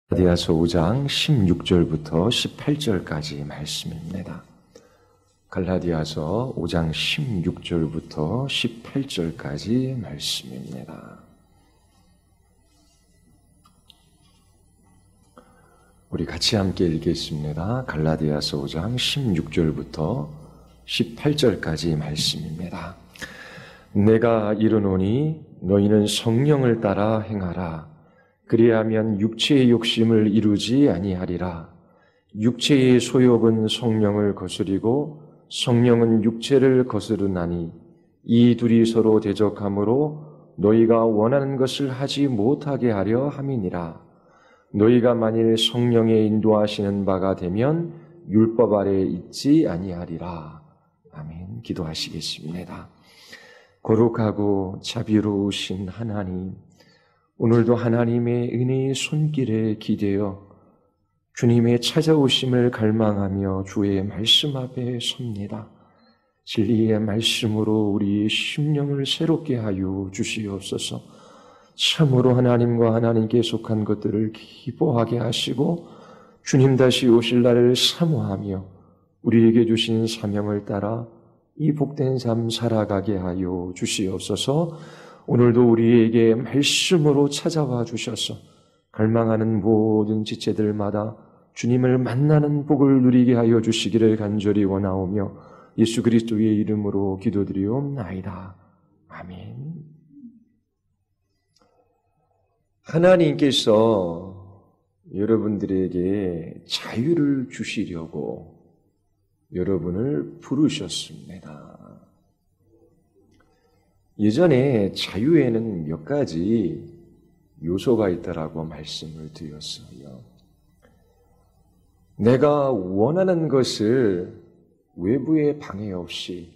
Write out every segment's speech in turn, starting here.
갈라디아서 5장 16절부터 18절까지 말씀입니다. 갈라디아서 5장 16절부터 18절까지 말씀입니다. 우리 같이 함께 읽겠습니다. 갈라디아서 5장 16절부터 18절까지 말씀입니다. 내가 이르노니 너희는 성령을 따라 행하라. 그리하면 육체의 욕심을 이루지 아니하리라. 육체의 소욕은 성령을 거스리고 성령은 육체를 거스르나니 이 둘이 서로 대적하므로 너희가 원하는 것을 하지 못하게 하려 함이니라. 너희가 만일 성령의 인도하시는 바가 되면 율법 아래에 있지 아니하리라. 아멘. 기도하시겠습니다. 거룩하고 자비로우신 하나님, 오늘도 하나님의 은혜의 손길에 기대어 주님의 찾아오심을 갈망하며 주의 말씀 앞에 섭니다. 진리의 말씀으로 우리의 심령을 새롭게 하여 주시옵소서. 참으로 하나님과 하나님께 속한 것들을 기뻐하게 하시고 주님 다시 오실 날을 사모하며 우리에게 주신 사명을 따라 이 복된 삶 살아가게 하여 주시옵소서. 오늘도 우리에게 말씀으로 찾아와 주셔서 갈망하는 모든 지체들마다 주님을 만나는 복을 누리게 하여 주시기를 간절히 원하오며 예수 그리스도의 이름으로 기도드리옵나이다. 아멘. 하나님께서 여러분들에게 자유를 주시려고 여러분을 부르셨습니다. 예전에 자유에는 몇 가지 요소가 있다라고 말씀을 드렸어요. 내가 원하는 것을 외부의 방해 없이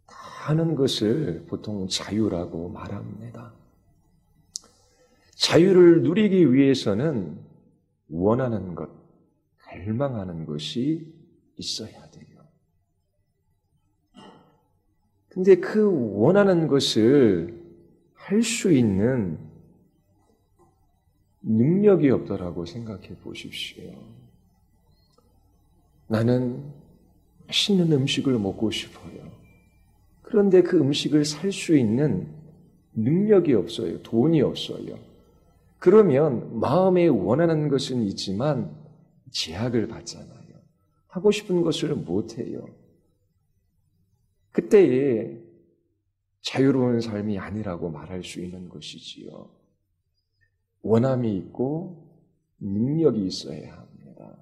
다 하는 것을 보통 자유라고 말합니다. 자유를 누리기 위해서는 원하는 것, 갈망하는 것이 있어야 돼요. 근데 그 원하는 것을 할 수 있는 능력이 없더라고 생각해 보십시오. 나는 맛있는 음식을 먹고 싶어요. 그런데 그 음식을 살 수 있는 능력이 없어요. 돈이 없어요. 그러면 마음에 원하는 것은 있지만 제약을 받잖아요. 하고 싶은 것을 못해요. 그때에 자유로운 삶이 아니라고 말할 수 있는 것이지요. 원함이 있고 능력이 있어야 합니다.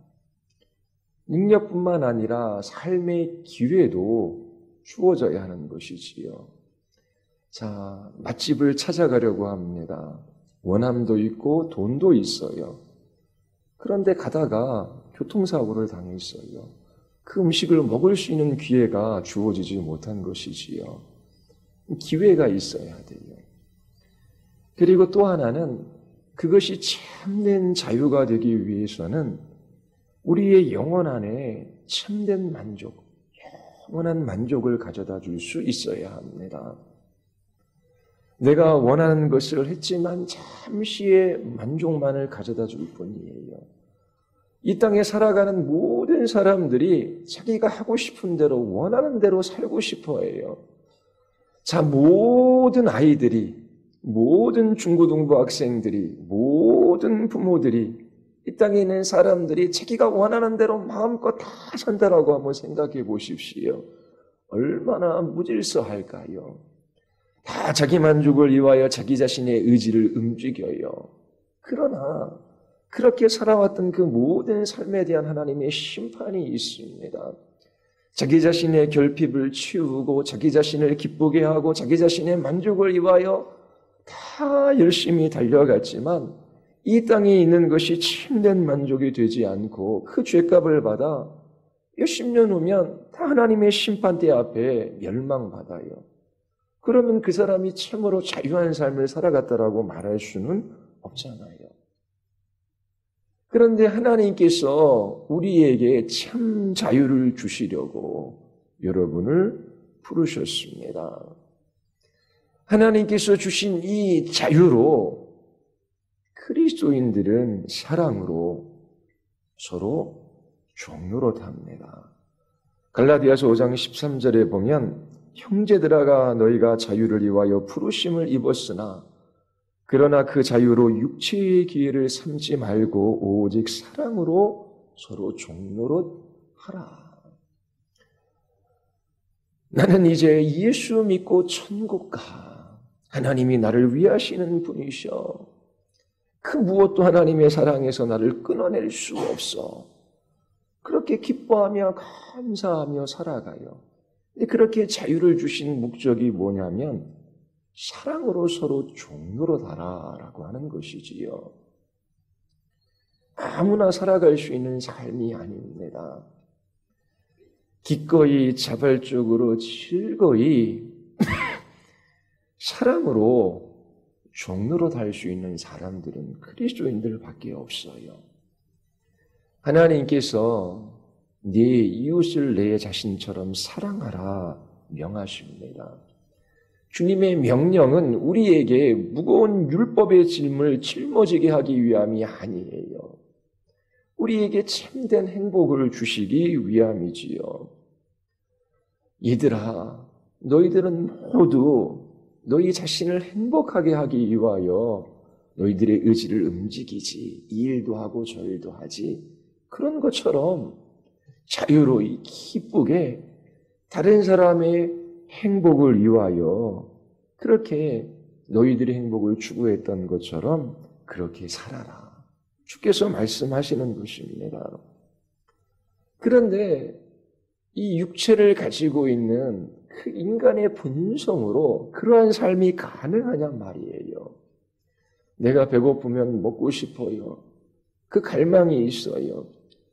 능력뿐만 아니라 삶의 기회도 주어져야 하는 것이지요. 자, 맛집을 찾아가려고 합니다. 원함도 있고 돈도 있어요. 그런데 가다가 교통사고를 당했어요. 그 음식을 먹을 수 있는 기회가 주어지지 못한 것이지요. 기회가 있어야 돼요. 그리고 또 하나는 그것이 참된 자유가 되기 위해서는 우리의 영혼 안에 참된 만족, 영원한 만족을 가져다 줄 수 있어야 합니다. 내가 원하는 것을 했지만 잠시의 만족만을 가져다 줄 뿐이에요. 이 땅에 살아가는 모든 사람들이 자기가 하고 싶은 대로 원하는 대로 살고 싶어 해요. 자, 모든 아이들이, 모든 중고등부 학생들이, 모든 부모들이, 이 땅에 있는 사람들이 자기가 원하는 대로 마음껏 다 산다라고 한번 생각해 보십시오. 얼마나 무질서할까요? 다 자기 만족을 위하여 자기 자신의 의지를 움직여요. 그러나 그렇게 살아왔던 그 모든 삶에 대한 하나님의 심판이 있습니다. 자기 자신의 결핍을 치우고 자기 자신을 기쁘게 하고 자기 자신의 만족을 위하여 다 열심히 달려갔지만 이 땅에 있는 것이 참된 만족이 되지 않고 그 죄값을 받아 몇십 년 후면 다 하나님의 심판대 앞에 멸망받아요. 그러면 그 사람이 참으로 자유한 삶을 살아갔다라고 말할 수는 없잖아요. 그런데 하나님께서 우리에게 참 자유를 주시려고 여러분을 부르셨습니다. 하나님께서 주신 이 자유로 그리스도인들은 사랑으로 서로 종노릇합니다. 갈라디아서 5장 13절에 보면 형제들아 너희가 자유를 위하여 부르심을 입었으나 그러나 그 자유로 육체의 기회를 삼지 말고 오직 사랑으로 서로 종노릇하라. 나는 이제 예수 믿고 천국 가. 하나님이 나를 위하시는 분이셔. 그 무엇도 하나님의 사랑에서 나를 끊어낼 수 없어. 그렇게 기뻐하며 감사하며 살아가요. 그렇게 자유를 주신 목적이 뭐냐면 사랑으로 서로 종노릇하라라고 하는 것이지요. 아무나 살아갈 수 있는 삶이 아닙니다. 기꺼이 자발적으로 즐거이 사랑으로 종노릇할 수 있는 사람들은 그리스도인들밖에 없어요. 하나님께서 네 이웃을 내 자신처럼 사랑하라 명하십니다. 주님의 명령은 우리에게 무거운 율법의 짐을 짊어지게 하기 위함이 아니에요. 우리에게 참된 행복을 주시기 위함이지요. 얘들아, 너희들은 모두 너희 자신을 행복하게 하기 위하여 너희들의 의지를 움직이지, 이 일도 하고 저 일도 하지. 그런 것처럼 자유로이 기쁘게 다른 사람의 행복을 위하여 그렇게 너희들의 행복을 추구했던 것처럼 그렇게 살아라. 주께서 말씀하시는 것입니다. 그런데 이 육체를 가지고 있는 그 인간의 본성으로 그러한 삶이 가능하냐 말이에요. 내가 배고프면 먹고 싶어요. 그 갈망이 있어요.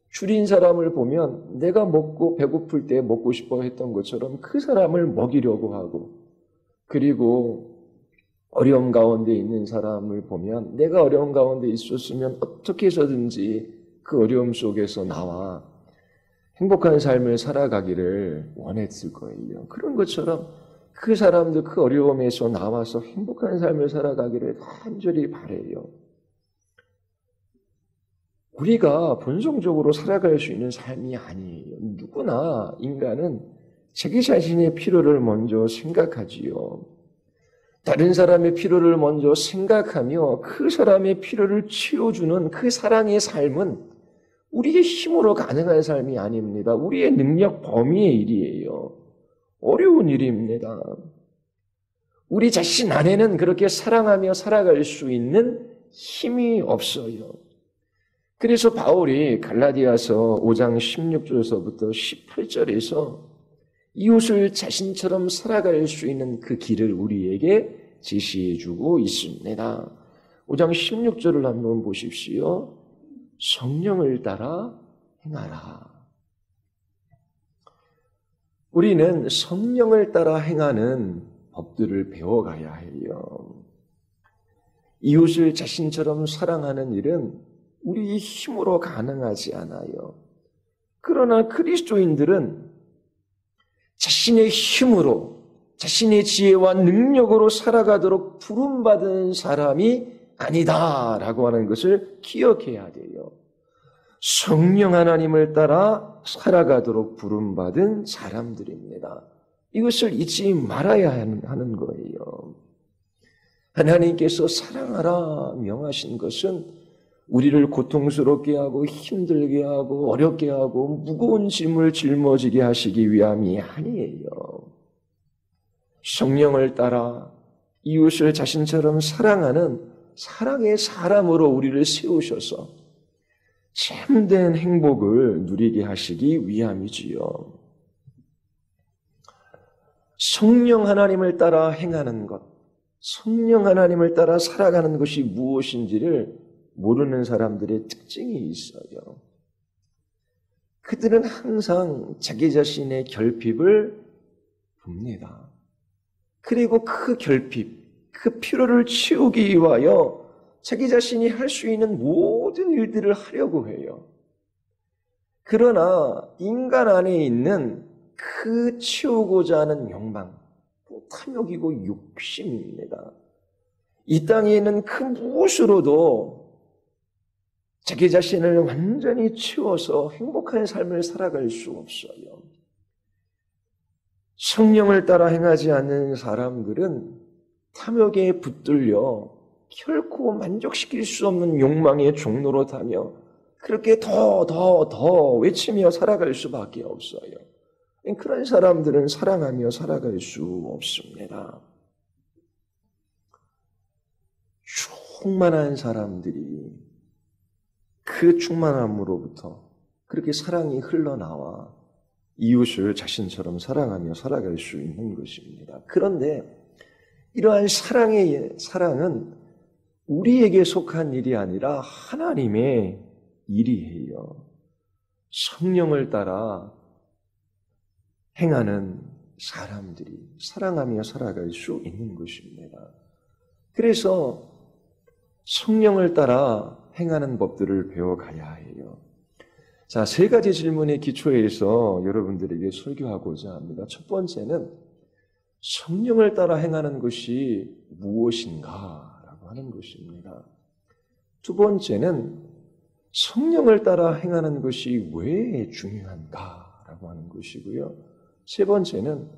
줄인 사람을 보면 내가 먹고 배고플 때 먹고 싶어 했던 것처럼 그 사람을 먹이려고 하고, 그리고 어려움 가운데 있는 사람을 보면 내가 어려움 가운데 있었으면 어떻게 해서든지 그 어려움 속에서 나와 행복한 삶을 살아가기를 원했을 거예요. 그런 것처럼 그 사람도 그 어려움에서 나와서 행복한 삶을 살아가기를 간절히 바라요. 우리가 본성적으로 살아갈 수 있는 삶이 아니에요. 누구나 인간은 자기 자신의 필요를 먼저 생각하지요. 다른 사람의 필요를 먼저 생각하며 그 사람의 필요를 채워주는 그 사랑의 삶은 우리의 힘으로 가능한 삶이 아닙니다. 우리의 능력 범위의 일이에요. 어려운 일입니다. 우리 자신 안에는 그렇게 사랑하며 살아갈 수 있는 힘이 없어요. 그래서 바울이 갈라디아서 5장 16절에서부터 18절에서 이웃을 자신처럼 살아갈 수 있는 그 길을 우리에게 제시해주고 있습니다. 5장 16절을 한번 보십시오. 성령을 따라 행하라. 우리는 성령을 따라 행하는 법들을 배워가야 해요. 이웃을 자신처럼 사랑하는 일은 우리의 힘으로 가능하지 않아요. 그러나 그리스도인들은 자신의 힘으로, 자신의 지혜와 능력으로 살아가도록 부름받은 사람이 아니다라고 하는 것을 기억해야 돼요. 성령 하나님을 따라 살아가도록 부름받은 사람들입니다. 이것을 잊지 말아야 하는 거예요. 하나님께서 사랑하라 명하신 것은 우리를 고통스럽게 하고 힘들게 하고 어렵게 하고 무거운 짐을 짊어지게 하시기 위함이 아니에요. 성령을 따라 이웃을 자신처럼 사랑하는 사랑의 사람으로 우리를 세우셔서 참된 행복을 누리게 하시기 위함이지요. 성령 하나님을 따라 행하는 것, 성령 하나님을 따라 살아가는 것이 무엇인지를 모르는 사람들의 특징이 있어요. 그들은 항상 자기 자신의 결핍을 봅니다. 그리고 그 결핍, 그 필요를 채우기 위하여 자기 자신이 할 수 있는 모든 일들을 하려고 해요. 그러나 인간 안에 있는 그 채우고자 하는 욕망, 탐욕이고 욕심입니다. 이 땅에 있는 그 무엇으로도 자기 자신을 완전히 채워서 행복한 삶을 살아갈 수 없어요. 성령을 따라 행하지 않는 사람들은 탐욕에 붙들려 결코 만족시킬 수 없는 욕망의 종로로 타며 그렇게 더 외치며 살아갈 수밖에 없어요. 그런 사람들은 사랑하며 살아갈 수 없습니다. 충만한 사람들이 그 충만함으로부터 그렇게 사랑이 흘러나와 이웃을 자신처럼 사랑하며 살아갈 수 있는 것입니다. 그런데 이러한 사랑은 우리에게 속한 일이 아니라 하나님의 일이에요. 성령을 따라 행하는 사람들이 사랑하며 살아갈 수 있는 것입니다. 그래서 성령을 따라 행하는 법들을 배워가야 해요. 자, 세 가지 질문의 기초에서 여러분들에게 설교하고자 합니다. 첫 번째는 성령을 따라 행하는 것이 무엇인가라고 하는 것입니다. 두 번째는 성령을 따라 행하는 것이 왜 중요한가라고 하는 것이고요. 세 번째는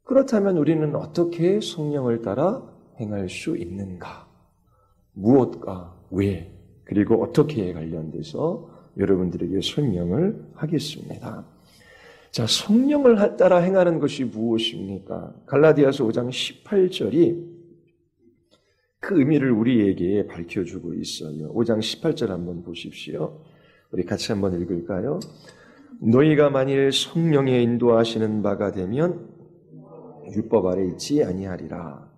그렇다면 우리는 어떻게 성령을 따라 행할 수 있는가? 무엇과 왜? 그리고 어떻게에 관련돼서 여러분들에게 설명을 하겠습니다. 자, 성령을 따라 행하는 것이 무엇입니까? 갈라디아서 5장 18절이 그 의미를 우리에게 밝혀주고 있어요. 5장 18절 한번 보십시오. 우리 같이 한번 읽을까요? 너희가 만일 성령의 인도하시는 바가 되면 율법 아래 있지 아니하리라.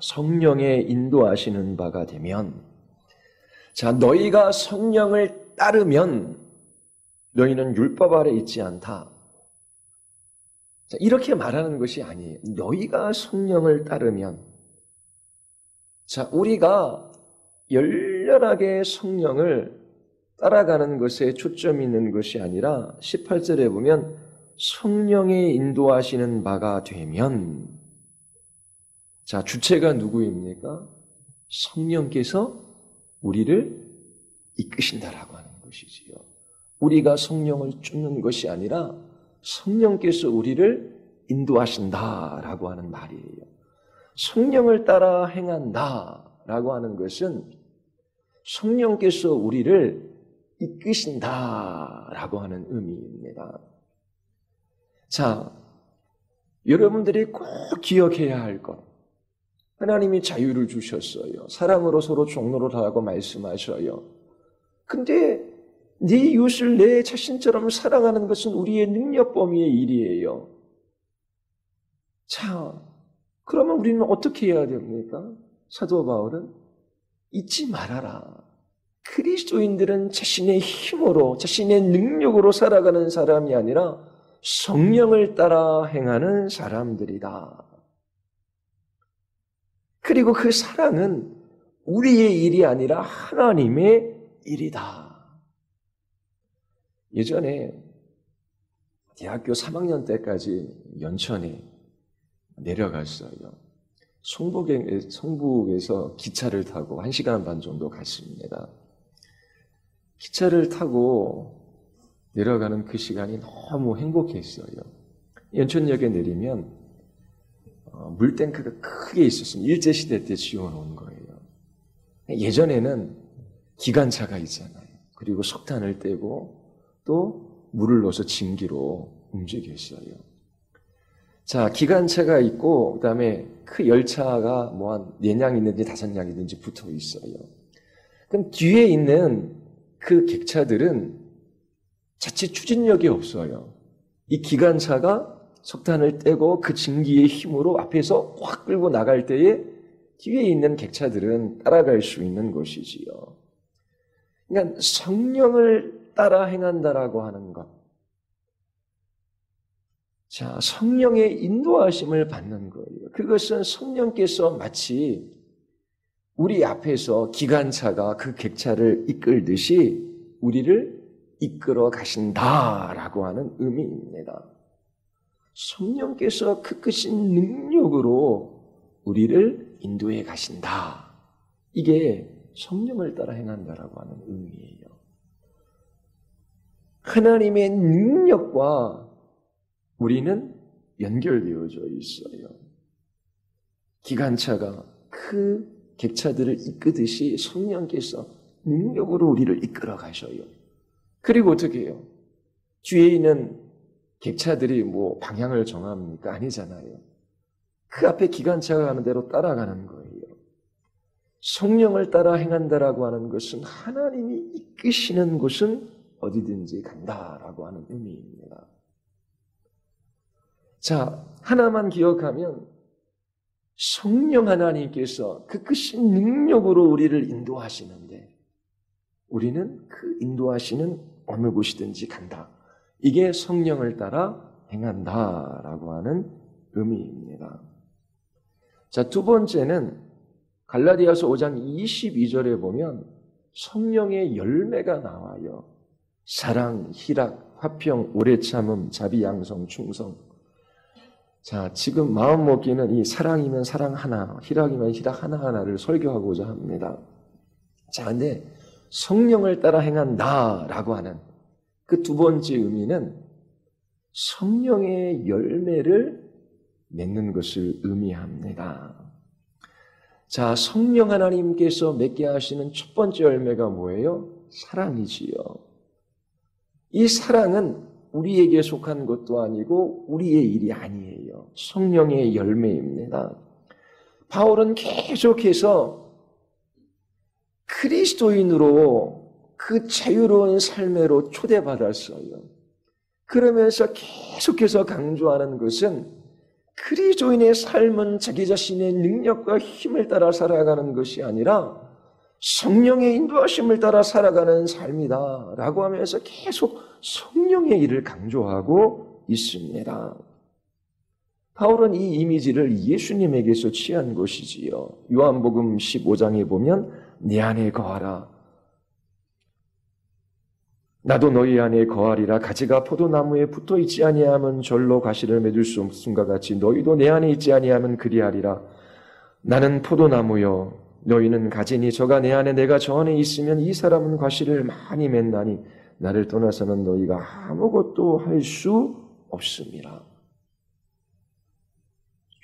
성령의 인도하시는 바가 되면, 자, 너희가 성령을 따르면 너희는 율법 아래 있지 않다. 자, 이렇게 말하는 것이 아니에요. 너희가 성령을 따르면, 자, 우리가 열렬하게 성령을 따라가는 것에 초점이 있는 것이 아니라 18절에 보면 성령의 인도하시는 바가 되면, 자, 주체가 누구입니까? 성령께서 우리를 이끄신다라고 하는 것이지요. 우리가 성령을 쫓는 것이 아니라 성령께서 우리를 인도하신다라고 하는 말이에요. 성령을 따라 행한다라고 하는 것은 성령께서 우리를 이끄신다라고 하는 의미입니다. 자, 여러분들이 꼭 기억해야 할 것. 하나님이 자유를 주셨어요. 사랑으로 서로 종로로 다하고 말씀하셔요. 근데 네 이웃을 내 자신처럼 사랑하는 것은 우리의 능력 범위의 일이에요. 자, 그러면 우리는 어떻게 해야 됩니까? 사도 바울은 잊지 말아라. 그리스도인들은 자신의 힘으로, 자신의 능력으로 살아가는 사람이 아니라 성령을 따라 행하는 사람들이다. 그리고 그 사랑은 우리의 일이 아니라 하나님의 일이다. 예전에 대학교 3학년 때까지 연천에 내려갔어요. 성북에서 기차를 타고 1시간 반 정도 갔습니다. 기차를 타고 내려가는 그 시간이 너무 행복했어요. 연천역에 내리면 물탱크가 크게 있었습니다. 일제시대 때 지어놓은 거예요. 예전에는 기관차가 있잖아요. 그리고 석탄을 떼고 또 물을 넣어서 증기로 움직였어요. 자, 기관차가 있고 그다음에 그 열차가 뭐 한 4량이든지 5량이든지 붙어 있어요. 그럼 뒤에 있는 그 객차들은 자칫 추진력이 없어요. 이 기관차가 석탄을 떼고 그 증기의 힘으로 앞에서 확 끌고 나갈 때에 뒤에 있는 객차들은 따라갈 수 있는 것이지요. 그러니까 성령을 따라 행한다라고 하는 것. 자, 성령의 인도하심을 받는 거예요. 그것은 성령께서 마치 우리 앞에서 기관차가 그 객차를 이끌듯이 우리를 이끌어 가신다라고 하는 의미입니다. 성령께서 그 크신 능력으로 우리를 인도해 가신다. 이게 성령을 따라 행한다라고 하는 의미예요. 하나님의 능력과 우리는 연결되어져 있어요. 기관차가 그 객차들을 이끄듯이 성령께서 능력으로 우리를 이끌어 가셔요. 그리고 어떻게 해요? 뒤에 있는 객차들이 뭐 방향을 정합니까? 아니잖아요. 그 앞에 기관차가 가는 대로 따라가는 거예요. 성령을 따라 행한다라고 하는 것은 하나님이 이끄시는 곳은 어디든지 간다라고 하는 의미입니다. 자, 하나만 기억하면 성령 하나님께서 그 크신 능력으로 우리를 인도하시는데 우리는 그 인도하시는 어느 곳이든지 간다. 이게 성령을 따라 행한다라고 하는 의미입니다. 자, 두 번째는 갈라디아서 5장 22절에 보면 성령의 열매가 나와요. 사랑, 희락, 화평, 오래 참음, 자비, 양성, 충성. 자, 지금 마음 먹기는 이 사랑이면 사랑 하나, 희락이면 희락 하나하나를 설교하고자 합니다. 자, 근데 성령을 따라 행한다라고 하는 그 두 번째 의미는 성령의 열매를 맺는 것을 의미합니다. 자, 성령 하나님께서 맺게 하시는 첫 번째 열매가 뭐예요? 사랑이지요. 이 사랑은 우리에게 속한 것도 아니고 우리의 일이 아니에요. 성령의 열매입니다. 바울은 계속해서 그리스도인으로 그 자유로운 삶으로 초대받았어요. 그러면서 계속해서 강조하는 것은 그리스도인의 삶은 자기 자신의 능력과 힘을 따라 살아가는 것이 아니라 성령의 인도하심을 따라 살아가는 삶이다 라고 하면서 계속 성령의 일을 강조하고 있습니다. 바울은 이 이미지를 예수님에게서 취한 것이지요. 요한복음 15장에 보면 내 안에 거하라. 나도 너희 안에 거하리라. 가지가 포도나무에 붙어 있지 아니하면 절로 가시를 맺을 수 없음과 같이 너희도 내 안에 있지 아니하면 그리하리라. 나는 포도나무요 너희는 가지니 저가 내 안에 내가 저 안에 있으면 이 사람은 과실을 많이 맺나니 나를 떠나서는 너희가 아무것도 할 수 없습니다.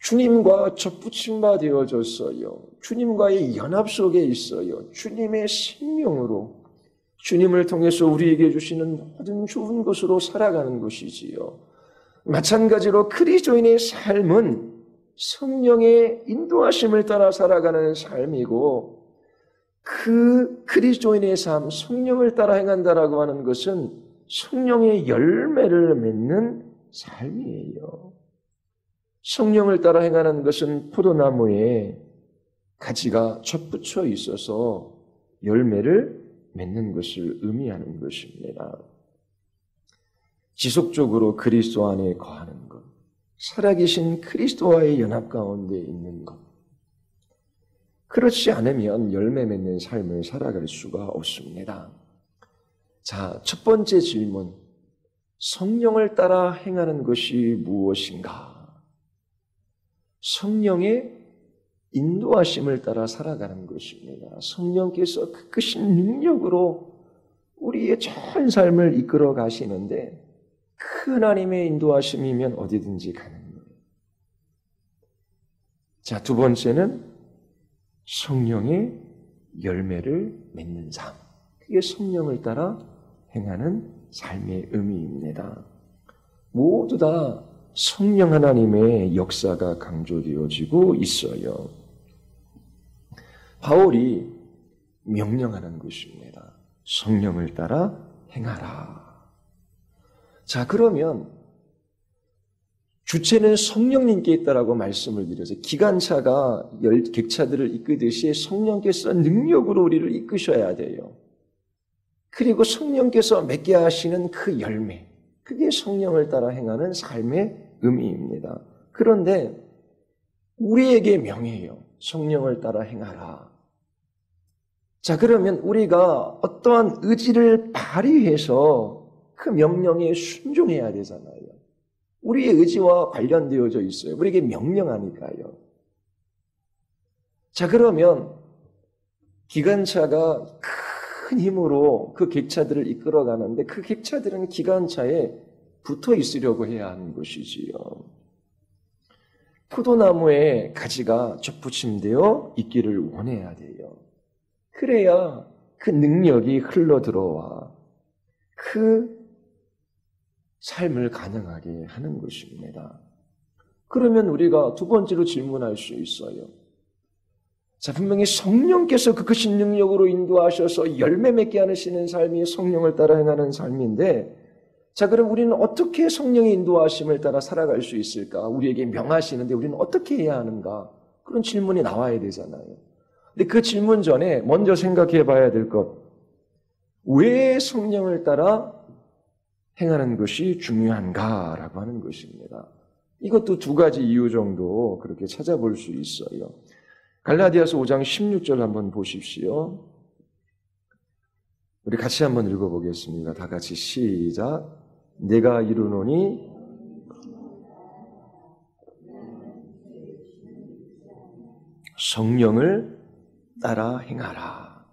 주님과 접붙임바 되어졌어요. 주님과의 연합 속에 있어요. 주님의 생명으로 주님을 통해서 우리에게 주시는 모든 좋은 것으로 살아가는 것이지요. 마찬가지로 그리스도인의 삶은 성령의 인도하심을 따라 살아가는 삶이고 그 그리스도인의 삶, 성령을 따라 행한다라고 하는 것은 성령의 열매를 맺는 삶이에요. 성령을 따라 행하는 것은 포도나무에 가지가 접붙여 있어서 열매를 맺는 것을 의미하는 것입니다. 지속적으로 그리스도 안에 거하는 것, 살아계신 그리스도와의 연합 가운데 있는 것. 그렇지 않으면 열매 맺는 삶을 살아갈 수가 없습니다. 자, 첫 번째 질문. 성령을 따라 행하는 것이 무엇인가? 성령의 인도하심을 따라 살아가는 것입니다. 성령께서 그 크신 능력으로 우리의 전 삶을 이끌어 가시는데 그 하나님의 인도하심이면 어디든지 가는 거예요. 자, 두 번째는 성령의 열매를 맺는 삶. 그게 성령을 따라 행하는 삶의 의미입니다. 모두 다 성령 하나님의 역사가 강조되어지고 있어요. 바울이 명령하는 것입니다. 성령을 따라 행하라. 자, 그러면 주체는 성령님께 있다라고 말씀을 드려서 기관차가 객차들을 이끄듯이 성령께서 능력으로 우리를 이끄셔야 돼요. 그리고 성령께서 맺게 하시는 그 열매, 그게 성령을 따라 행하는 삶의 의미입니다. 그런데 우리에게 명해요. 성령을 따라 행하라. 자, 그러면 우리가 어떠한 의지를 발휘해서 그 명령에 순종해야 되잖아요. 우리의 의지와 관련되어져 있어요. 우리에게 명령하니까요. 자, 그러면 기관차가 큰 힘으로 그 객차들을 이끌어 가는데 그 객차들은 기관차에 붙어 있으려고 해야 하는 것이지요. 포도나무에 가지가 접붙임되어 있기를 원해야 돼요. 그래야 그 능력이 흘러 들어와 그 삶을 가능하게 하는 것입니다. 그러면 우리가 두 번째로 질문할 수 있어요. 자, 분명히 성령께서 그 크신 능력으로 인도하셔서 열매 맺게 하시는 삶이 성령을 따라 행하는 삶인데, 자, 그럼 우리는 어떻게 성령의 인도하심을 따라 살아갈 수 있을까? 우리에게 명하시는데 우리는 어떻게 해야 하는가? 그런 질문이 나와야 되잖아요. 근데 그 질문 전에 먼저 생각해 봐야 될 것. 왜 성령을 따라 행하는 것이 중요한가라고 하는 것입니다. 이것도 두 가지 이유 정도 그렇게 찾아볼 수 있어요. 갈라디아서 5장 16절 한번 보십시오. 우리 같이 한번 읽어보겠습니다. 다 같이 시작. 내가 이르노니 성령을 따라 행하라.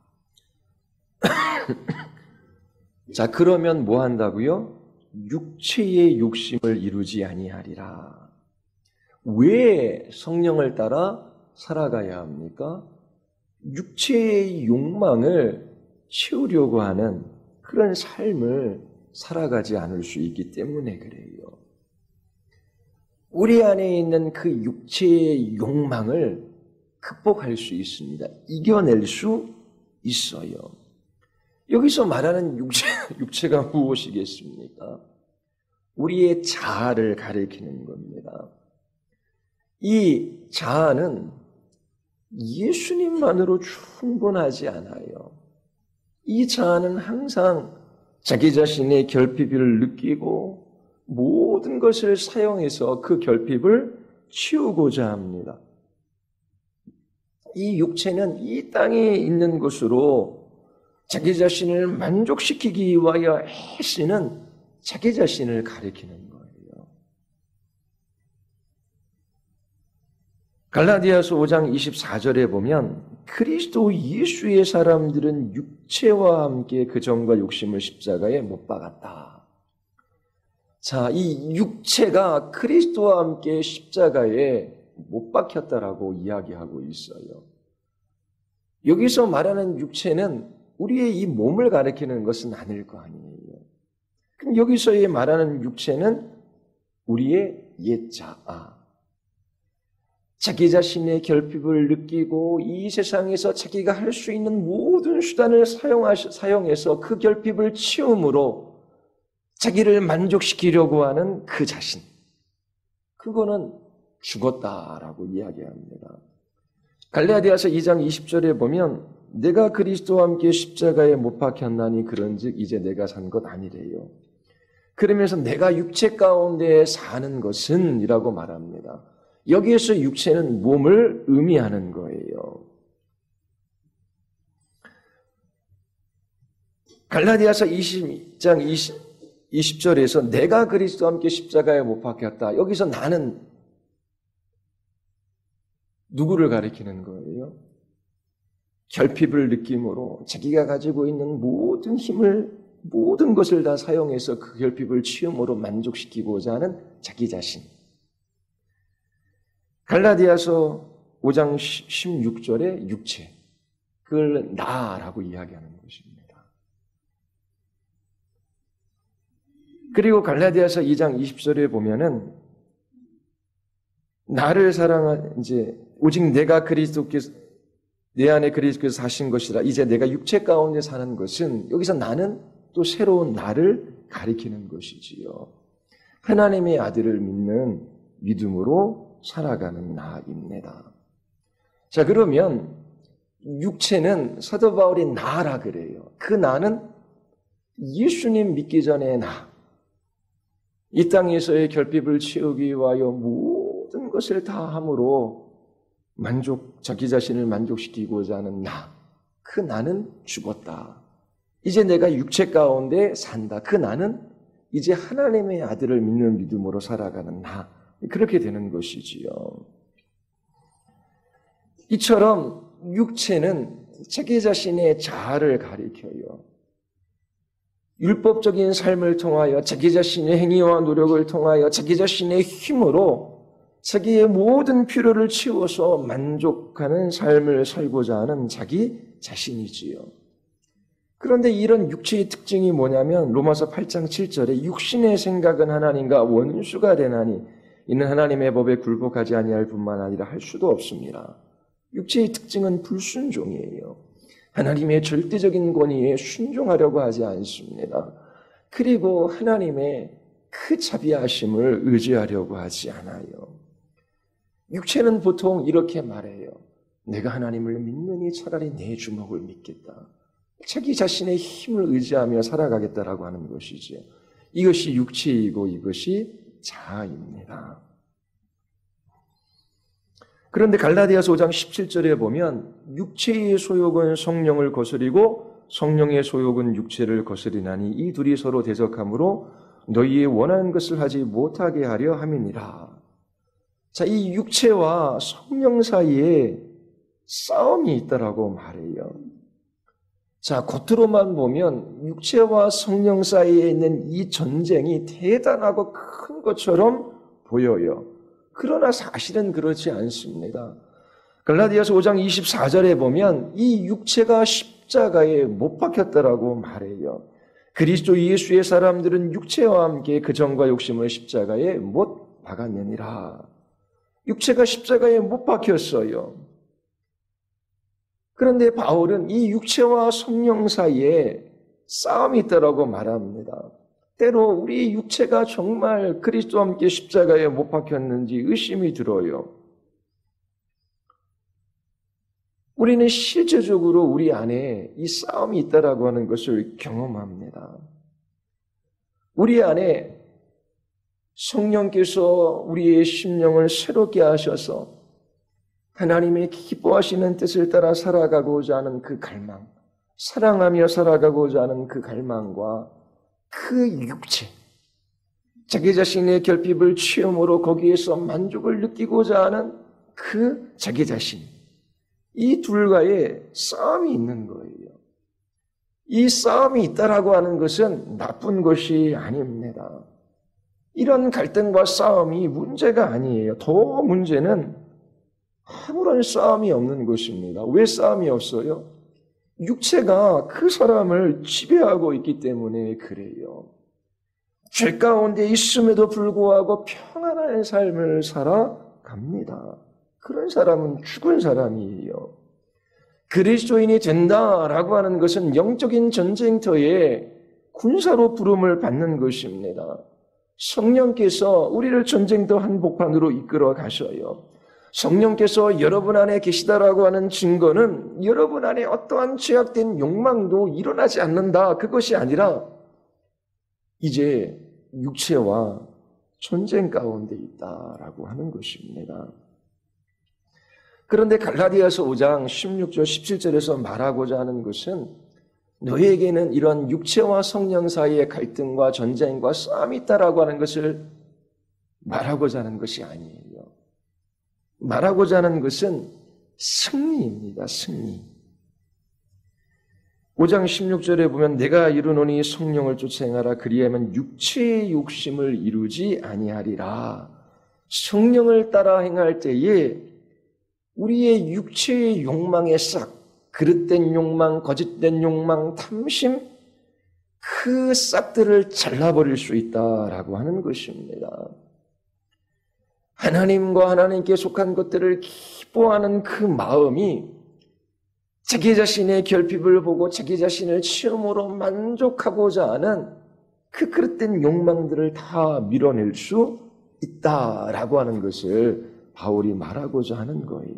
자, 그러면 뭐 한다고요? 육체의 욕심을 이루지 아니하리라. 왜 성령을 따라 살아가야 합니까? 육체의 욕망을 채우려고 하는 그런 삶을 살아가지 않을 수 있기 때문에 그래요. 우리 안에 있는 그 육체의 욕망을 극복할 수 있습니다. 이겨낼 수 있어요. 여기서 말하는 육체가 무엇이겠습니까? 우리의 자아를 가리키는 겁니다. 이 자아는 예수님만으로 충분하지 않아요. 이 자아는 항상 자기 자신의 결핍을 느끼고 모든 것을 사용해서 그 결핍을 치우고자 합니다. 이 육체는 이 땅에 있는 것으로 자기 자신을 만족시키기 위하여 애쓰는 자기 자신을 가리키는 거예요. 갈라디아서 5장 24절에 보면 그리스도 예수의 사람들은 육체와 함께 그 정과 욕심을 십자가에 못 박았다. 자, 이 육체가 그리스도와 함께 십자가에 못 박혔다라고 이야기하고 있어요. 여기서 말하는 육체는 우리의 이 몸을 가리키는 것은 아닐 거 아니에요. 그럼 여기서의 말하는 육체는 우리의 옛 자아. 자기 자신의 결핍을 느끼고 이 세상에서 자기가 할 수 있는 모든 수단을 사용해서 그 결핍을 치움으로 자기를 만족시키려고 하는 그 자신. 그거는 죽었다라고 이야기합니다. 갈라디아서 2장 20절에 보면 내가 그리스도와 함께 십자가에 못 박혔나니 그런즉 이제 내가 산 것 아니래요. 그러면서 내가 육체 가운데 사는 것은 이라고 말합니다. 여기에서 육체는 몸을 의미하는 거예요. 갈라디아서 20장 20절에서 내가 그리스도와 함께 십자가에 못 박혔다. 여기서 나는 누구를 가리키는 거예요? 결핍을 느낌으로 자기가 가지고 있는 모든 힘을, 모든 것을 다 사용해서 그 결핍을 치움으로 만족시키고자 하는 자기 자신. 갈라디아서 5장 16절에 육체, 그걸 나라고 이야기하는 것입니다. 그리고 갈라디아서 2장 20절에 보면은 나를 사랑한 이제 오직 내가 그리스도께서 내 안에 그리스도께서 사신 것이라 이제 내가 육체 가운데 사는 것은 여기서 나는 또 새로운 나를 가리키는 것이지요. 하나님의 아들을 믿는 믿음으로 살아가는 나입니다. 자, 그러면 육체는 사도 바울이 나라 그래요. 그 나는 예수님 믿기 전의 나. 이 땅에서의 결핍을 채우기 위하여 모든 것을 다 함으로 자기 자신을 만족시키고자 하는 나. 그 나는 죽었다. 이제 내가 육체 가운데 산다. 그 나는 이제 하나님의 아들을 믿는 믿음으로 살아가는 나. 그렇게 되는 것이지요. 이처럼 육체는 자기 자신의 자아를 가리켜요. 율법적인 삶을 통하여 자기 자신의 행위와 노력을 통하여 자기 자신의 힘으로 자기의 모든 필요를 채워서 만족하는 삶을 살고자 하는 자기 자신이지요. 그런데 이런 육체의 특징이 뭐냐면 로마서 8장 7절에 육신의 생각은 하나님과 원수가 되나니 이는 하나님의 법에 굴복하지 아니할 뿐만 아니라 할 수도 없습니다. 육체의 특징은 불순종이에요. 하나님의 절대적인 권위에 순종하려고 하지 않습니다. 그리고 하나님의 그 자비하심을 의지하려고 하지 않아요. 육체는 보통 이렇게 말해요. 내가 하나님을 믿느니 차라리 내 주먹을 믿겠다. 자기 자신의 힘을 의지하며 살아가겠다라고 하는 것이지요. 이것이 육체이고 이것이 자아입니다. 그런데 갈라디아서 5장 17절에 보면 육체의 소욕은 성령을 거스리고 성령의 소욕은 육체를 거스리나니 이 둘이 서로 대적하므로 너희의 원하는 것을 하지 못하게 하려 함이니라. 자, 이 육체와 성령 사이에 싸움이 있다라고 말해요. 자, 겉으로만 보면 육체와 성령 사이에 있는 이 전쟁이 대단하고 큰 것처럼 보여요. 그러나 사실은 그렇지 않습니다. 갈라디아서 5장 24절에 보면 이 육체가 십자가에 못 박혔다라고 말해요. 그리스도 예수의 사람들은 육체와 함께 그 정과 욕심을 십자가에 못 박았느니라. 육체가 십자가에 못 박혔어요. 그런데 바울은 이 육체와 성령 사이에 싸움이 있다라고 말합니다. 때로 우리 육체가 정말 그리스도와 함께 십자가에 못 박혔는지 의심이 들어요. 우리는 실제적으로 우리 안에 이 싸움이 있다라고 하는 것을 경험합니다. 우리 안에 성령께서 우리의 심령을 새롭게 하셔서 하나님의 기뻐하시는 뜻을 따라 살아가고자 하는 그 갈망, 사랑하며 살아가고자 하는 그 갈망과 그 육체, 자기 자신의 결핍을 체험으로 거기에서 만족을 느끼고자 하는 그 자기 자신, 이 둘과의 싸움이 있는 거예요. 이 싸움이 있다라고 하는 것은 나쁜 것이 아닙니다. 이런 갈등과 싸움이 문제가 아니에요. 더 문제는 아무런 싸움이 없는 것입니다. 왜 싸움이 없어요? 육체가 그 사람을 지배하고 있기 때문에 그래요. 죄 가운데 있음에도 불구하고 평안한 삶을 살아갑니다. 그런 사람은 죽은 사람이에요. 그리스도인이 된다라고 하는 것은 영적인 전쟁터에 군사로 부름을 받는 것입니다. 성령께서 우리를 전쟁터 한복판으로 이끌어 가셔요. 성령께서 여러분 안에 계시다라고 하는 증거는 여러분 안에 어떠한 죄악된 욕망도 일어나지 않는다. 그것이 아니라 이제 육체와 전쟁 가운데 있다라고 하는 것입니다. 그런데 갈라디아서 5장 16절 17절에서 말하고자 하는 것은 너희에게는 이런 육체와 성령 사이의 갈등과 전쟁과 싸움이 있다라고 하는 것을 말하고자 하는 것이 아니에요. 말하고자 하는 것은 승리입니다. 승리. 5장 16절에 보면 내가 이르노니 성령을 쫓아 행하라 그리하면 육체의 욕심을 이루지 아니하리라. 성령을 따라 행할 때에 우리의 육체의 욕망의 싹, 그릇된 욕망, 거짓된 욕망, 탐심, 그 싹들을 잘라버릴 수 있다라고 하는 것입니다. 하나님과 하나님께 속한 것들을 기뻐하는 그 마음이 자기 자신의 결핍을 보고 자기 자신을 체험으로 만족하고자 하는 그 그릇된 욕망들을 다 밀어낼 수 있다라고 하는 것을 바울이 말하고자 하는 거예요.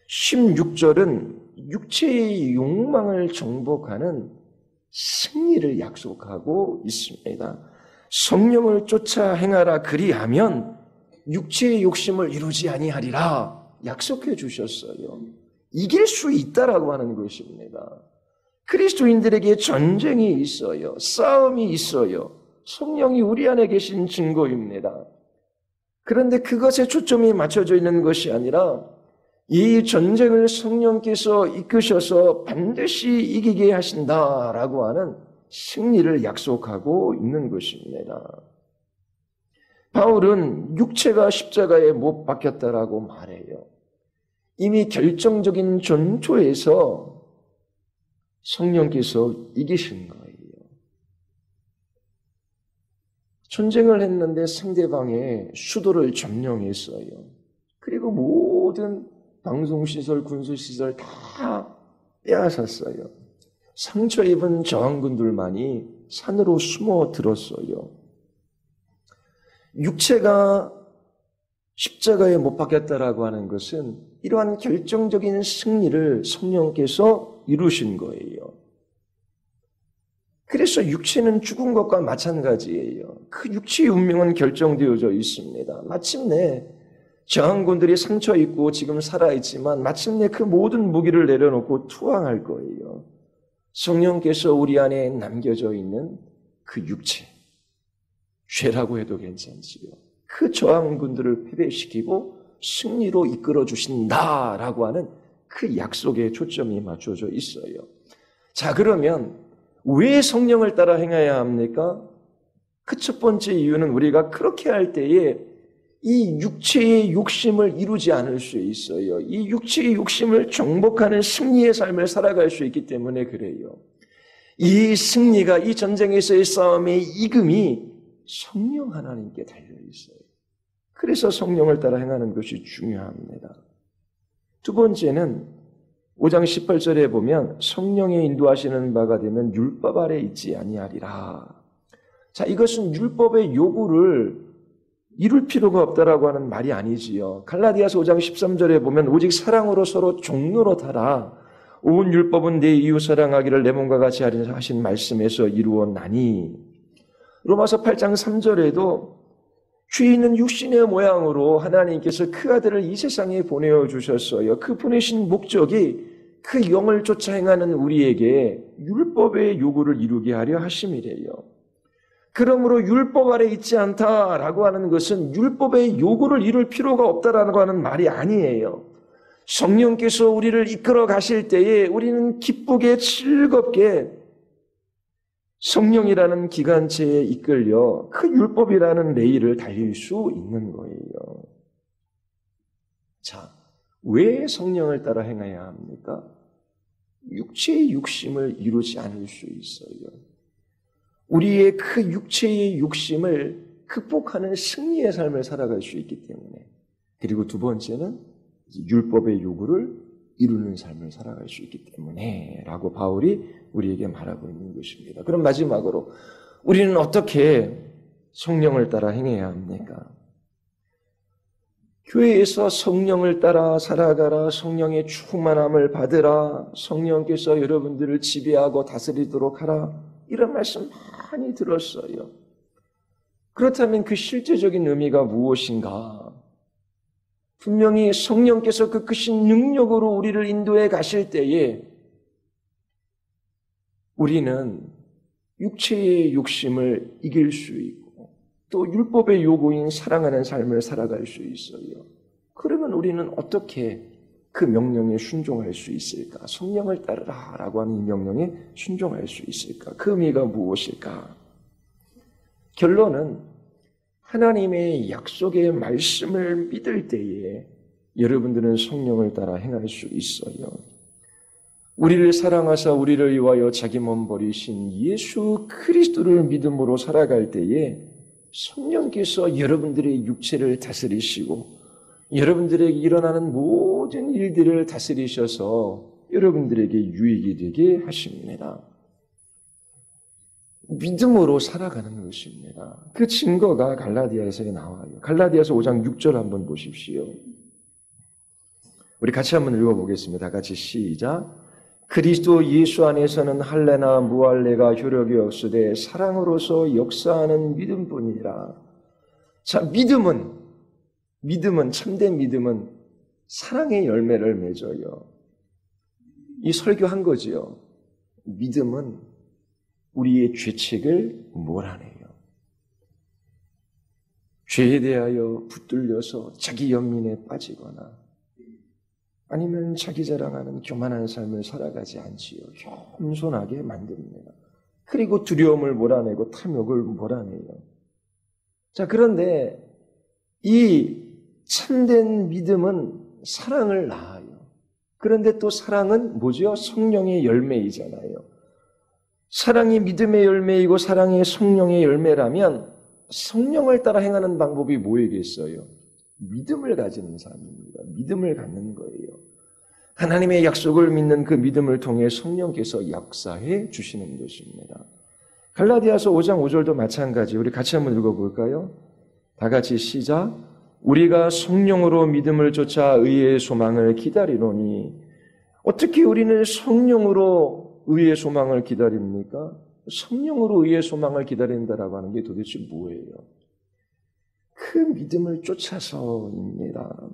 16절은 육체의 욕망을 정복하는 승리를 약속하고 있습니다. 성령을 쫓아 행하라 그리하면 육체의 욕심을 이루지 아니하리라 약속해 주셨어요. 이길 수 있다라고 하는 것입니다. 그리스도인들에게 전쟁이 있어요. 싸움이 있어요. 성령이 우리 안에 계신 증거입니다. 그런데 그것에 초점이 맞춰져 있는 것이 아니라 이 전쟁을 성령께서 이끄셔서 반드시 이기게 하신다라고 하는 승리를 약속하고 있는 것입니다. 바울은 육체가 십자가에 못 박혔다라고 말해요. 이미 결정적인 전투에서 성령께서 이기신 거예요. 전쟁을 했는데 상대방의 수도를 점령했어요. 그리고 모든 방송시설, 군수시설 다 빼앗았어요. 상처 입은 저항군들만이 산으로 숨어 들었어요. 육체가 십자가에 못 박혔다라고 하는 것은 이러한 결정적인 승리를 성령께서 이루신 거예요. 그래서 육체는 죽은 것과 마찬가지예요. 그 육체의 운명은 결정되어져 있습니다. 마침내 저항군들이 상처 입고 지금 살아있지만 마침내 그 모든 무기를 내려놓고 투항할 거예요. 성령께서 우리 안에 남겨져 있는 그 육체, 죄라고 해도 괜찮지요. 그 저항군들을 패배시키고 승리로 이끌어 주신다라고 하는 그 약속에 초점이 맞춰져 있어요. 자, 그러면 왜 성령을 따라 행해야 합니까? 그 첫 번째 이유는 우리가 그렇게 할 때에 이 육체의 욕심을 이루지 않을 수 있어요. 이 육체의 욕심을 정복하는 승리의 삶을 살아갈 수 있기 때문에 그래요. 이 승리가 이 전쟁에서의 싸움의 이금이 성령 하나님께 달려 있어요. 그래서 성령을 따라 행하는 것이 중요합니다. 두 번째는 5장 18절에 보면 성령의 인도하시는 바가 되면 율법 아래 있지 아니하리라. 자, 이것은 율법의 요구를 이룰 필요가 없다라고 하는 말이 아니지요. 갈라디아서 5장 13절에 보면 오직 사랑으로 서로 종로로 타라. 온 율법은 내 이웃 사랑하기를 내 몸과 같이 하리라 하신 말씀에서 이루었나니. 로마서 8장 3절에도 죄 있는 육신의 모양으로 하나님께서 그 아들을 이 세상에 보내어 주셨어요. 그 보내신 목적이 그 영을 쫓아 행하는 우리에게 율법의 요구를 이루게 하려 하심이래요. 그러므로 율법 아래 있지 않다라고 하는 것은 율법의 요구를 이룰 필요가 없다라고 하는 말이 아니에요. 성령께서 우리를 이끌어 가실 때에 우리는 기쁘게 즐겁게 성령이라는 기관체에 이끌려 그 율법이라는 레일을 달릴 수 있는 거예요. 자, 왜 성령을 따라 행해야 합니까? 육체의 욕심을 이루지 않을 수 있어요. 우리의 그 육체의 욕심을 극복하는 승리의 삶을 살아갈 수 있기 때문에. 그리고 두 번째는 율법의 요구를 이루는 삶을 살아갈 수 있기 때문에 라고 바울이 우리에게 말하고 있는 것입니다. 그럼 마지막으로 우리는 어떻게 성령을 따라 행해야 합니까? 교회에서 성령을 따라 살아가라, 성령의 충만함을 받으라, 성령께서 여러분들을 지배하고 다스리도록 하라, 이런 말씀 많이 들었어요. 그렇다면 그 실제적인 의미가 무엇인가? 분명히 성령께서 그 크신 능력으로 우리를 인도해 가실 때에 우리는 육체의 욕심을 이길 수 있고 또 율법의 요구인 사랑하는 삶을 살아갈 수 있어요. 그러면 우리는 어떻게 그 명령에 순종할 수 있을까? 성령을 따르라 라고 하는 이 명령에 순종할 수 있을까? 그 의미가 무엇일까? 결론은 하나님의 약속의 말씀을 믿을 때에 여러분들은 성령을 따라 행할 수 있어요. 우리를 사랑하사 우리를 위하여 자기 몸 버리신 예수 그리스도를 믿음으로 살아갈 때에 성령께서 여러분들의 육체를 다스리시고 여러분들에게 일어나는 모든 일들을 다스리셔서 여러분들에게 유익이 되게 하십니다. 믿음으로 살아가는 것입니다. 그 증거가 갈라디아에서 나와요. 갈라디아서 5장 6절 한번 보십시오. 우리 같이 한번 읽어보겠습니다. 다 같이 시작. 그리스도 예수 안에서는 할례나 무할례가 효력이 없으되 사랑으로서 역사하는 믿음뿐이라. 자, 믿음은 참된 믿음은 사랑의 열매를 맺어요. 이 설교한 거지요. 믿음은 우리의 죄책을 몰아내요. 죄에 대하여 붙들려서 자기 연민에 빠지거나 아니면 자기 자랑하는 교만한 삶을 살아가지 않지요. 겸손하게 만듭니다. 그리고 두려움을 몰아내고 탐욕을 몰아내요. 자, 그런데 이 참된 믿음은 사랑을 낳아요. 그런데 또 사랑은 뭐죠? 성령의 열매이잖아요. 사랑이 믿음의 열매이고 사랑이 성령의 열매라면 성령을 따라 행하는 방법이 뭐이겠어요? 믿음을 가지는 삶입니다. 믿음을 갖는 거예요. 하나님의 약속을 믿는 그 믿음을 통해 성령께서 역사해 주시는 것입니다. 갈라디아서 5장 5절도 마찬가지. 우리 같이 한번 읽어볼까요? 다 같이 시작. 우리가 성령으로 믿음을 쫓아 의의 소망을 기다리노니. 어떻게 우리는 성령으로 의의 소망을 기다립니까? 성령으로 의의 소망을 기다린다라고 하는 게 도대체 뭐예요? 그 믿음을 쫓아서입니다.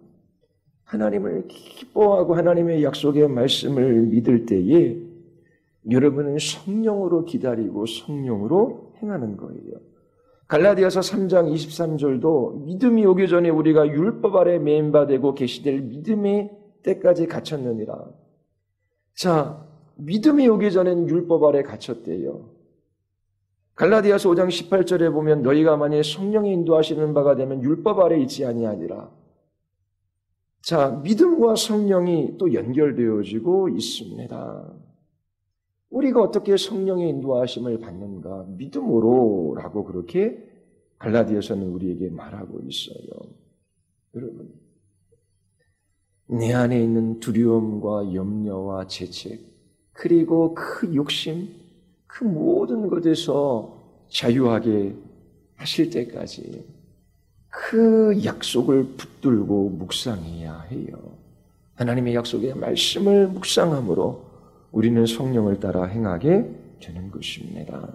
하나님을 기뻐하고 하나님의 약속의 말씀을 믿을 때에 여러분은 성령으로 기다리고 성령으로 행하는 거예요. 갈라디아서 3장 23절도 믿음이 오기 전에 우리가 율법 아래 매인바되고 계시될 믿음의 때까지 갇혔느니라. 자, 믿음이 오기 전엔 율법 아래 갇혔대요. 갈라디아서 5장 18절에 보면 너희가 만일 성령이 인도하시는 바가 되면 율법 아래 있지 아니하니라. 자, 믿음과 성령이 또 연결되어지고 있습니다. 우리가 어떻게 성령의 인도하심을 받는가? 믿음으로라고 그렇게 갈라디아서는 우리에게 말하고 있어요. 여러분, 내 안에 있는 두려움과 염려와 죄책, 그리고 그 욕심, 그 모든 것에서 자유하게 하실 때까지 그 약속을 붙들고 묵상해야 해요. 하나님의 약속의 말씀을 묵상함으로 우리는 성령을 따라 행하게 되는 것입니다.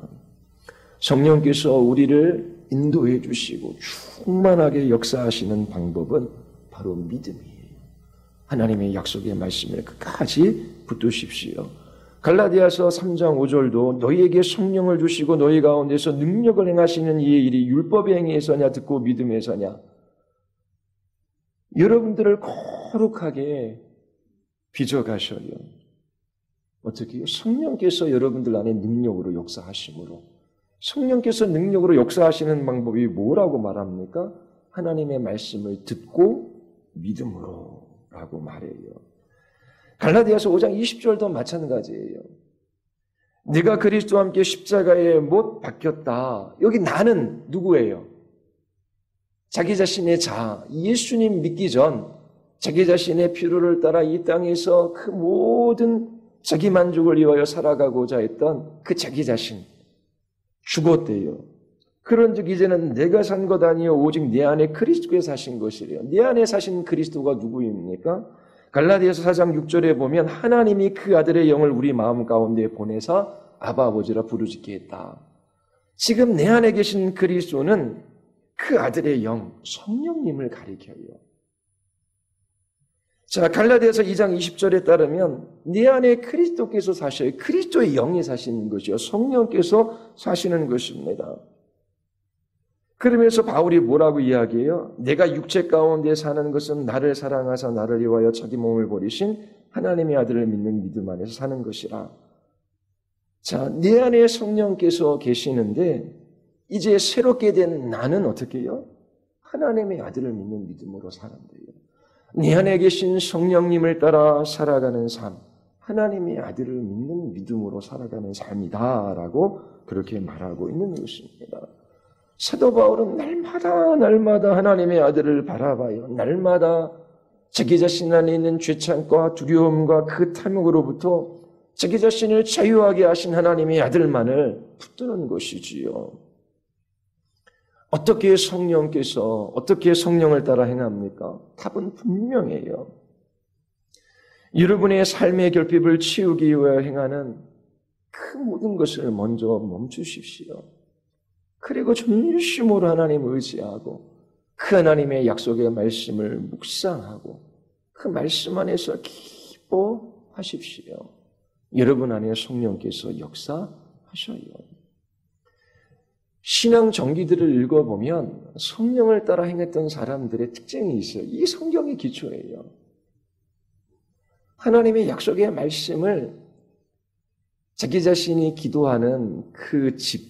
성령께서 우리를 인도해 주시고 충만하게 역사하시는 방법은 바로 믿음이에요. 하나님의 약속의 말씀을 끝까지 붙드십시오. 갈라디아서 3장 5절도 너희에게 성령을 주시고 너희 가운데서 능력을 행하시는 이의 일이 율법의 행위에서냐 듣고 믿음에서냐. 여러분들을 거룩하게 빚어가셔요. 어떻게 해요? 성령께서 여러분들 안에 능력으로 역사하심으로. 성령께서 능력으로 역사하시는 방법이 뭐라고 말합니까? 하나님의 말씀을 듣고 믿음으로 라고 말해요. 갈라디아서 5장 20절도 마찬가지예요. 네가 그리스도와 함께 십자가에 못 박혔다. 여기 나는 누구예요? 자기 자신의 자, 예수님 믿기 전 자기 자신의 필요를 따라 이 땅에서 그 모든 자기 만족을 위하여 살아가고자 했던 그 자기 자신 죽었대요. 그런즉 이제는 내가 산 것 아니요 오직 내 안에 그리스도가 사신 것이래요. 내 안에 사신 그리스도가 누구입니까? 갈라디아서 4장 6절에 보면 하나님이 그 아들의 영을 우리 마음 가운데 보내사 아바 아버지라 부르짖게 했다. 지금 내 안에 계신 그리스도는 그 아들의 영, 성령님을 가리켜요. 자, 갈라디아서 2장 20절에 따르면 내 안에 그리스도께서 사셔요. 그리스도의 영이 사시는 것이요. 성령께서 사시는 것입니다. 그러면서 바울이 뭐라고 이야기해요? 내가 육체 가운데 사는 것은 나를 사랑하사 나를 위하여 자기 몸을 버리신 하나님의 아들을 믿는 믿음 안에서 사는 것이라. 자, 내 안에 성령께서 계시는데 이제 새롭게 된 나는 어떻게 해요? 하나님의 아들을 믿는 믿음으로 살아간대요. 내 안에 계신 성령님을 따라 살아가는 삶, 하나님의 아들을 믿는 믿음으로 살아가는 삶이다라고 그렇게 말하고 있는 것입니다. 사도 바울은 날마다 하나님의 아들을 바라봐요. 날마다 자기 자신 안에 있는 죄창과 두려움과 그 탐욕으로부터 자기 자신을 자유하게 하신 하나님의 아들만을 붙드는 것이지요. 어떻게 성령을 따라 행합니까? 답은 분명해요. 여러분의 삶의 결핍을 치우기 위하여 행하는 그 모든 것을 먼저 멈추십시오. 그리고 전심으로 하나님을 의지하고 그 하나님의 약속의 말씀을 묵상하고 그 말씀 안에서 기뻐하십시오. 여러분 안에 성령께서 역사하셔요. 신앙 정기들을 읽어보면 성령을 따라 행했던 사람들의 특징이 있어요. 이 성경의 기초예요. 하나님의 약속의 말씀을 자기 자신이 기도하는 그 집,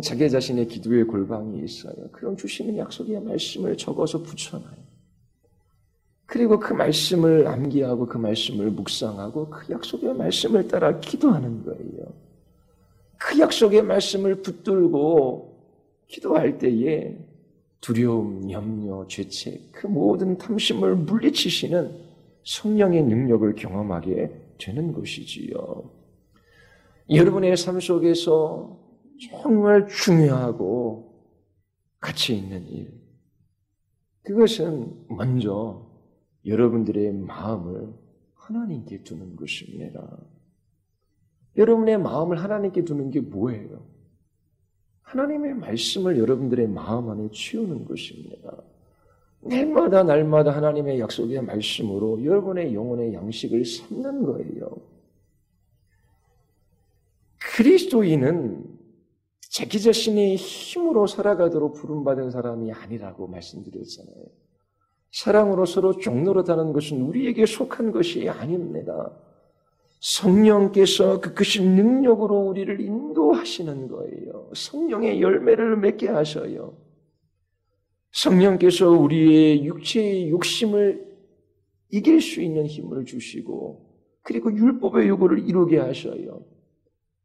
자기 자신의 기도의 골방이 있어요. 그럼 주시는 약속의 말씀을 적어서 붙여놔요. 그리고 그 말씀을 암기하고 그 말씀을 묵상하고 그 약속의 말씀을 따라 기도하는 거예요. 그 약속의 말씀을 붙들고 기도할 때에 두려움, 염려, 죄책, 그 모든 탐심을 물리치시는 성령의 능력을 경험하게 되는 것이지요. 여러분의 삶 속에서 정말 중요하고 가치 있는 일, 그것은 먼저 여러분들의 마음을 하나님께 두는 것입니다. 여러분의 마음을 하나님께 두는 게 뭐예요? 하나님의 말씀을 여러분들의 마음 안에 치우는 것입니다. 날마다 하나님의 약속의 말씀으로 여러분의 영혼의 양식을 삼는 거예요. 그리스도인은 자기 자신의 힘으로 살아가도록 부름받은 사람이 아니라고 말씀드렸잖아요. 사랑으로 서로 종노릇하는 것은 우리에게 속한 것이 아닙니다. 성령께서 그 크신 능력으로 우리를 인도하시는 거예요. 성령의 열매를 맺게 하셔요. 성령께서 우리의 육체의 욕심을 이길 수 있는 힘을 주시고 그리고 율법의 요구를 이루게 하셔요.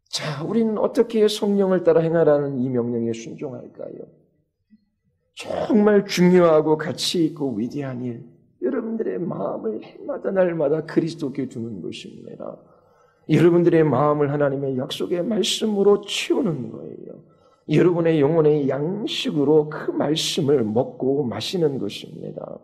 자, 우리는 어떻게 성령을 따라 행하라는 이 명령에 순종할까요? 정말 중요하고 가치 있고 위대한 일, 여러분들의 마음을 해마다 날마다 그리스도께 두는 것입니다. 여러분들의 마음을 하나님의 약속의 말씀으로 치우는 거예요. 여러분의 영혼의 양식으로 그 말씀을 먹고 마시는 것입니다.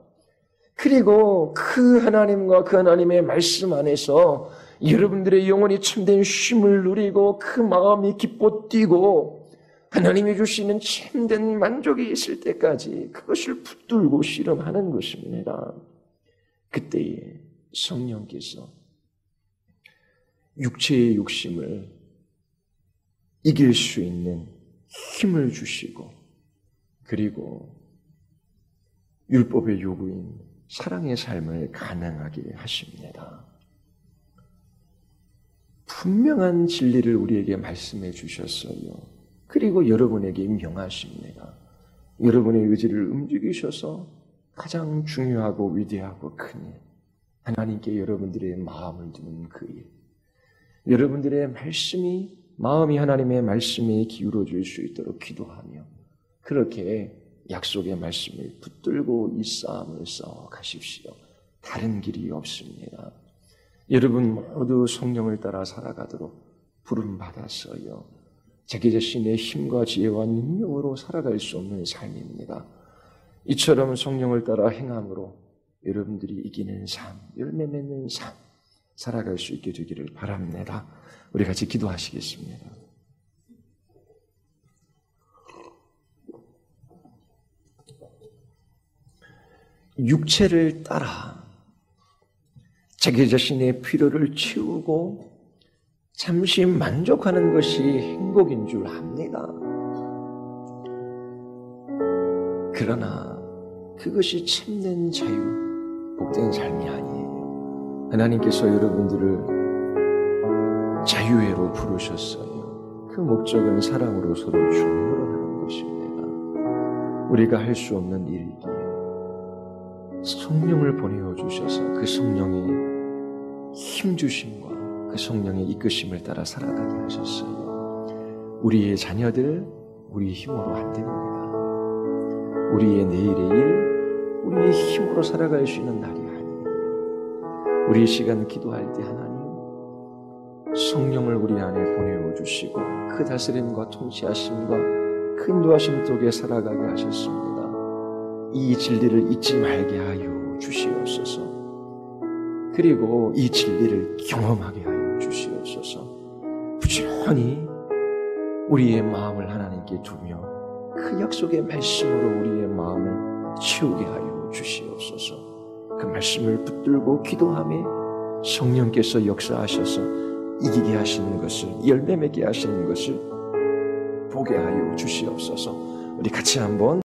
그리고 그 하나님과 그 하나님의 말씀 안에서 여러분들의 영혼이 참된 쉼을 누리고 그 마음이 기뻐 뛰고 하나님이 주시는 참된 만족이 있을 때까지 그것을 붙들고 씨름하는 것입니다. 그때에 성령께서 육체의 욕심을 이길 수 있는 힘을 주시고 그리고 율법의 요구인 사랑의 삶을 가능하게 하십니다. 분명한 진리를 우리에게 말씀해 주셨어요. 그리고 여러분에게 명하십니다. 여러분의 의지를 움직이셔서 가장 중요하고 위대하고 큰 일, 하나님께 여러분들의 마음을 두는 그 일, 여러분들의 마음이 하나님의 말씀에 기울어질 수 있도록 기도하며 그렇게 약속의 말씀을 붙들고 이 싸움을 싸워 가십시오. 다른 길이 없습니다. 여러분 모두 성령을 따라 살아가도록 부름받았어요. 자기 자신의 힘과 지혜와 능력으로 살아갈 수 없는 삶입니다. 이처럼 성령을 따라 행함으로 여러분들이 이기는 삶, 열매 맺는 삶, 살아갈 수 있게 되기를 바랍니다. 우리 같이 기도하시겠습니다. 육체를 따라 자기 자신의 필요를 채우고 잠시 만족하는 것이 행복인 줄 압니다. 그러나 그것이 참된 자유, 복된 삶이 아니에요. 하나님께서 여러분들을 자유회로 부르셨어요. 그 목적은 사랑으로 서로 중보하는 것입니다. 우리가 할 수 없는 일이기에 성령을 보내어 주셔서 그 성령의 힘주심과 그 성령의 이끄심을 따라 살아가게 하셨어요. 우리의 자녀들, 우리의 힘으로 안 됩니다. 우리의 내일의 일, 우리의 힘으로 살아갈 수 있는 날이 아니에요. 우리의 시간 기도할 때 하나님, 성령을 우리 안에 보내어 주시고 그 다스림과 통치하심과 그 인도하심 속에 살아가게 하셨습니다. 이 진리를 잊지 말게 하여 주시옵소서. 그리고 이 진리를 경험하게 하여 주시옵소서. 부지런히 우리의 마음을 하나님께 두며 그 약속의 말씀으로 우리의 마음을 채우게 하여 주시옵소서. 그 말씀을 붙들고 기도하며 성령께서 역사하셔서 이기게 하시는 것을, 열매 맺게 하시는 것을 보게 하여 주시옵소서. 우리 같이 한번